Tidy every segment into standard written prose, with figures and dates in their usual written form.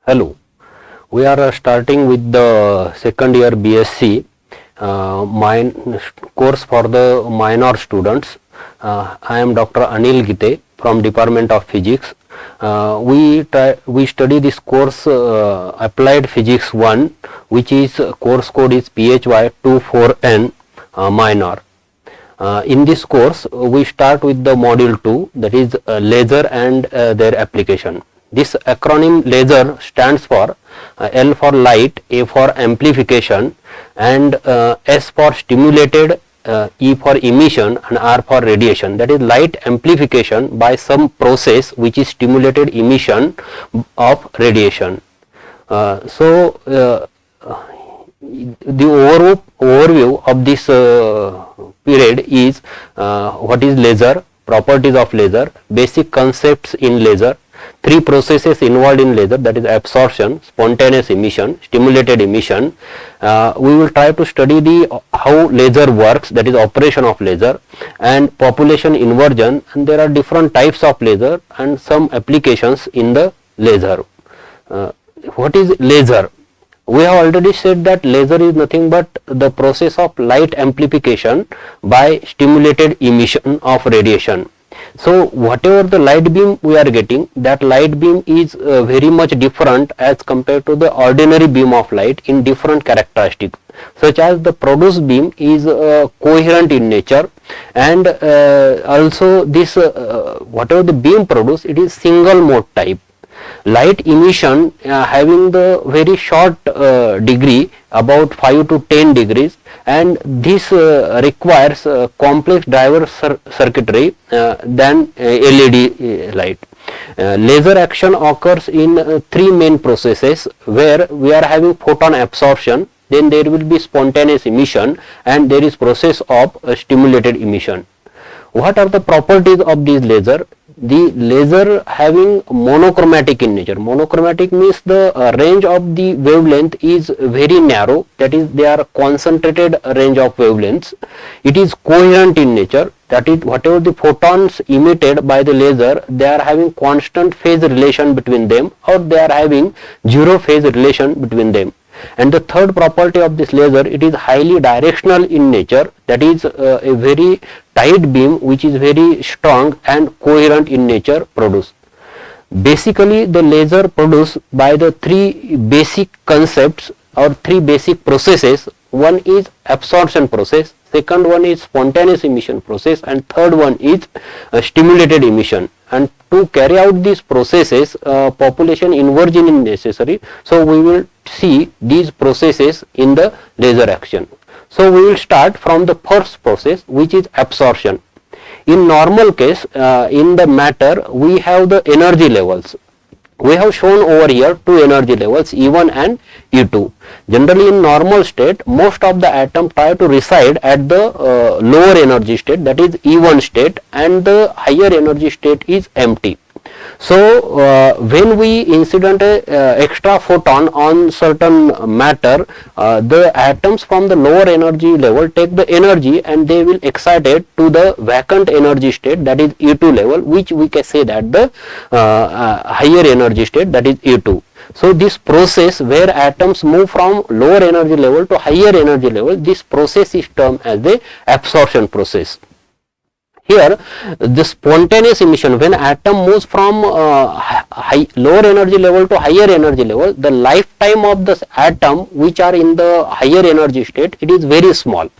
Hello, we are starting with the second year BSc course for the minor students. I am Dr. Anil Gite from Department of Physics. We study this course Applied Physics 1, which is course code is PHY 24N minor. In this course we start with the module 2, that is laser and their application. This acronym laser stands for L for light, A for amplification, and S for stimulated, E for emission, and R for radiation. That is light amplification by some process which is stimulated emission of radiation. The overview of this period is what is laser, properties of laser, basic concepts in laser, three processes involved in laser, that is absorption, spontaneous emission, stimulated emission. We will try to study the how laser works, that is operation of laser, and population inversion, and there are different types of laser and some applications in the laser. What is laser? We have already said that laser is nothing but the process of light amplification by stimulated emission of radiation. So whatever the light beam we are getting, that light beam is very much different as compared to the ordinary beam of light in different characteristics, such as the produced beam is coherent in nature, and also this whatever the beam produced, it is single mode type. Light emission having the very short degree, about 5 to 10 degrees, and this requires complex driver circuitry than LED light. Laser action occurs in three main processes, where we are having photon absorption, then there will be spontaneous emission, and there is process of stimulated emission. What are the properties of this laser? The laser having monochromatic in nature. Monochromatic means the range of the wavelength is very narrow, that is they are concentrated range of wavelengths. It is coherent in nature, that is whatever the photons emitted by the laser, they are having constant phase relation between them, or they are having zero phase relation between them. And the third property of this laser, it is highly directional in nature, that is a very tight beam which is very strong and coherent in nature produced. Basically the laser produced by the three basic concepts or three basic processes. One is absorption process, second one is spontaneous emission process, and third one is stimulated emission. And to carry out these processes, population inversion is necessary. So we will see these processes in the laser action. So we will start from the first process, which is absorption. In normal case, in the matter, we have the energy levels. We have shown over here two energy levels, E1 and E2. Generally in normal state, most of the atoms try to reside at the lower energy state, that is E1 state, and the higher energy state is empty. So when we incident extra photon on certain matter, the atoms from the lower energy level take the energy and they will excited to the vacant energy state, that is E2 level, which we can say that the higher energy state, that is E2. So this process where atoms move from lower energy level to higher energy level, this process is termed as the absorption process. Here the spontaneous emission, when atom moves from lower energy level to higher energy level, the lifetime of the atom which are in the higher energy state, it is very small.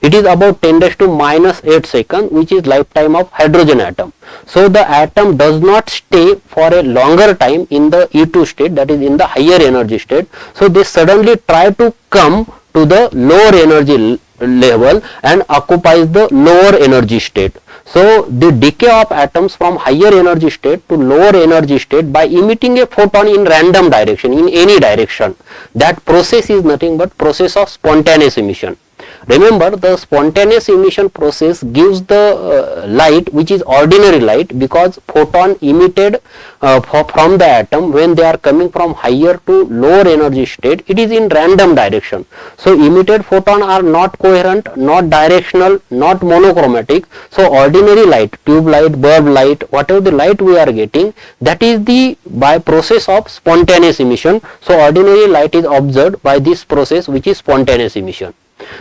It is about 10⁻⁻8 seconds, which is lifetime of hydrogen atom. So the atom does not stay for a longer time in the E2 state, that is in the higher energy state. So they suddenly try to come to the lower energy level and occupies the lower energy state. So the decay of atoms from higher energy state to lower energy state by emitting a photon in random direction, in any direction, that process is nothing but process of spontaneous emission. Remember, the spontaneous emission process gives the light which is ordinary light, because photon emitted from the atom when they are coming from higher to lower energy state, it is in random direction. So emitted photon are not coherent, not directional, not monochromatic. So ordinary light, tube light, bulb light, whatever the light we are getting, that is the by process of spontaneous emission. So ordinary light is observed by this process which is spontaneous emission.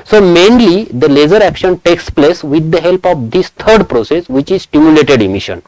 So mainly the laser action takes place with the help of this third process, which is stimulated emission.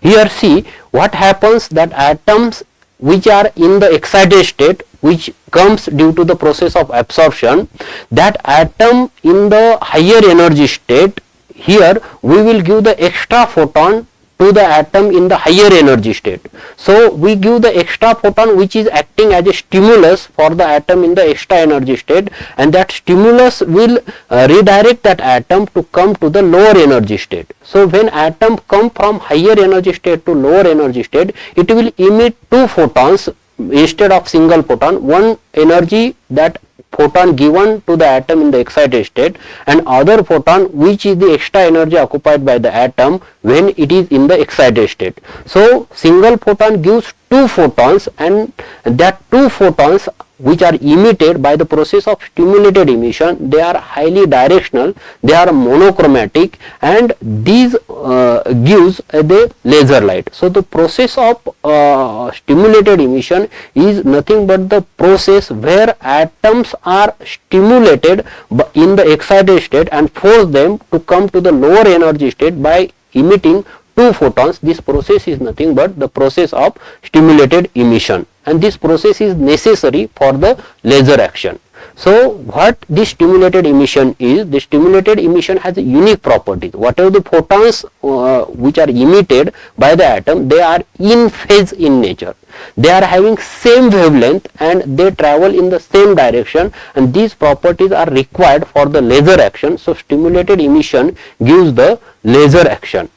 Here see what happens, that atoms which are in the excited state, which comes due to the process of absorption, that atom in the higher energy state, here we will give the extra photon to the atom in the higher energy state. So we give the extra photon which is acting as a stimulus for the atom in the extra energy state, and that stimulus will redirect that atom to come to the lower energy state. So when atom come from higher energy state to lower energy state, it will emit two photons instead of single photon. One energy, that photon given to the atom in the excited state, and other photon which is the extra energy occupied by the atom when it is in the excited state. So single photon gives two photons, and that two photons which are emitted by the process of stimulated emission, they are highly directional, they are monochromatic, and these gives the laser light. So the process of stimulated emission is nothing but the process where atoms are stimulated in the excited state and force them to come to the lower energy state by emitting two photons. This process is nothing but the process of stimulated emission, and this process is necessary for the laser action. So what this stimulated emission is, the stimulated emission has unique properties. Whatever the photons which are emitted by the atom, they are in phase in nature. They are having same wavelength and they travel in the same direction, and these properties are required for the laser action. So stimulated emission gives the laser action.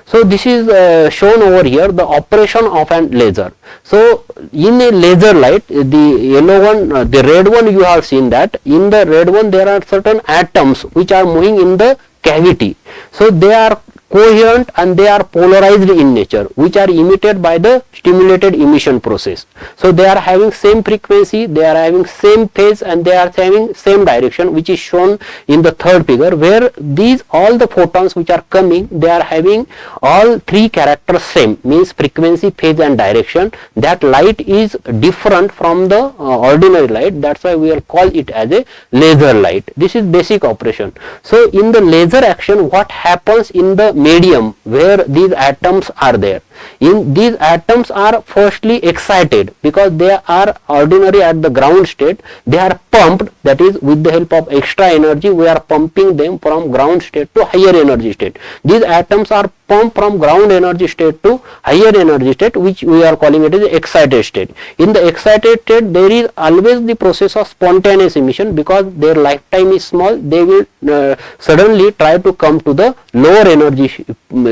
So this is shown over here, the operation of an laser. So in a laser light, the yellow one, the red one, you have seen that in the red one there are certain atoms which are moving in the cavity. So they are coherent and they are polarized in nature, which are emitted by the stimulated emission process. So they are having same frequency, they are having same phase, and they are having same direction, which is shown in the third figure, where these all the photons which are coming, they are having all three characters same, means frequency, phase and direction. That light is different from the ordinary light, that's why we will call it as a laser light. This is basic operation. So in the laser action, what happens in the medium where these atoms are there, in these atoms are firstly excited because they are ordinary at the ground state, they are pumped, that is with the help of extra energy we are pumping them from ground state to higher energy state. These atoms are pumped from ground energy state to higher energy state, which we are calling it as the excited state. In the excited state there is always the process of spontaneous emission, because their lifetime is small, they will suddenly try to come to the lower energy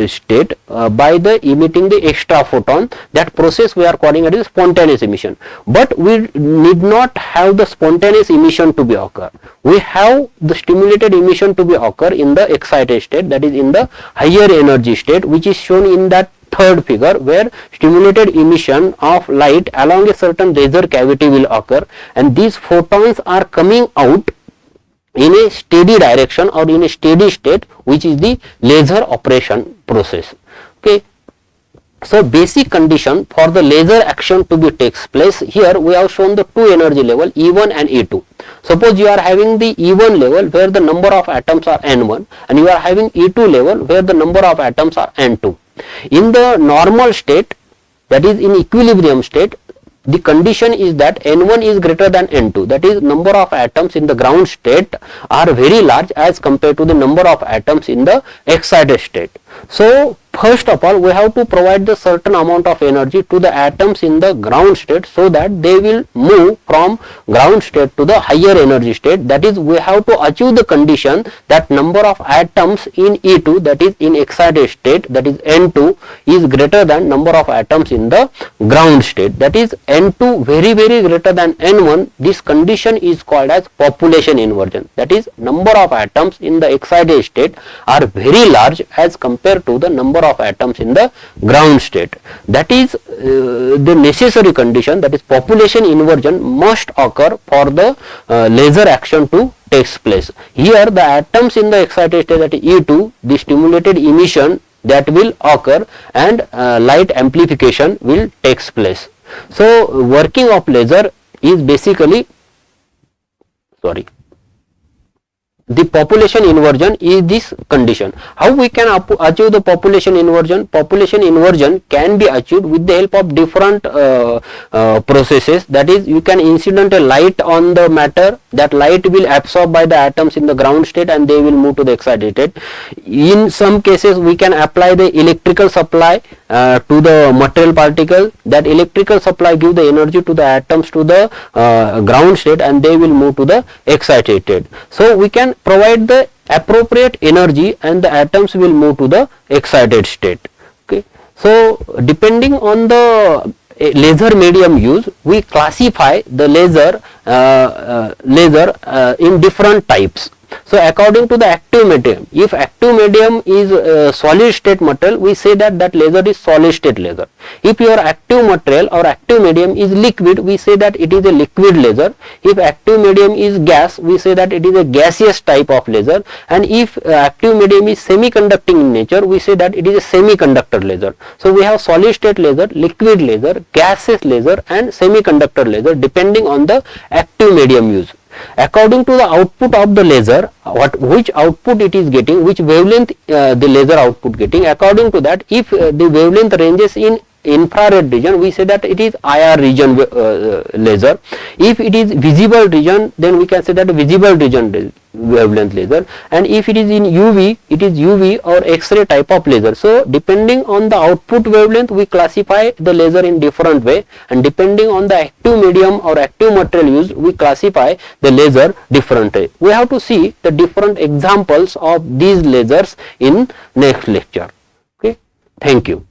state by the emitting the extra photon. That process we are calling it as spontaneous emission. But we need not have the spontaneous emission to be occur. We have the stimulated emission to be occur in the excited state, that is in the higher energy state, which is shown in that third figure, where stimulated emission of light along a certain laser cavity will occur, and these photons are coming out in a steady direction or in a steady state, which is the laser operation process. Okay. So basic condition for the laser action to be takes place, here we have shown the two energy level E1 and E2. Suppose you are having the E1 level where the number of atoms are N1, and you are having E2 level where the number of atoms are N2. In the normal state, that is in equilibrium state, the condition is that N1 is greater than N2, that is number of atoms in the ground state are very large as compared to the number of atoms in the excited state. So first of all we have to provide the certain amount of energy to the atoms in the ground state, so that they will move from ground state to the higher energy state. That is, we have to achieve the condition that number of atoms in E2, that is in excited state, that is N2, is greater than number of atoms in the ground state, that is N2 very greater than N1. This condition is called as population inversion. That is, number of atoms in the excited state are very large as compared to the number of atoms in the ground state. That is the necessary condition, that is population inversion must occur for the laser action to takes place. Here the atoms in the excited state, that is E2, the stimulated emission that will occur, and light amplification will takes place. So working of laser is basically, the population inversion is this condition. How we can achieve the population inversion? Population inversion can be achieved with the help of different processes. That is, you can incident a light on the matter, that light will absorb by the atoms in the ground state and they will move to the excited state. In some cases we can apply the electrical supply to the material particle. That electrical supply give the energy to the atoms to the ground state and they will move to the excited state. So we can provide the appropriate energy and the atoms will move to the excited state. Okay. So depending on the laser medium used, we classify the laser in different types. So according to the active medium, if active medium is solid state material, we say that that laser is solid state laser. If your active material or active medium is liquid, we say that it is a liquid laser. If active medium is gas, we say that it is a gaseous type of laser. And if active medium is semiconducting in nature, we say that it is a semiconductor laser. So we have solid state laser, liquid laser, gaseous laser and semiconductor laser depending on the active medium used. According to the output of the laser, which output it is getting, which wavelength the laser output getting, according to that, if the wavelength ranges in infrared region, we say that it is IR region laser. If it is visible region, then we can say that visible region wavelength laser, and if it is in UV, it is UV or X-ray type of laser. So depending on the output wavelength, we classify the laser in different way, and depending on the active medium or active material used, we classify the laser differently. We have to see the different examples of these lasers in next lecture. Okay, thank you.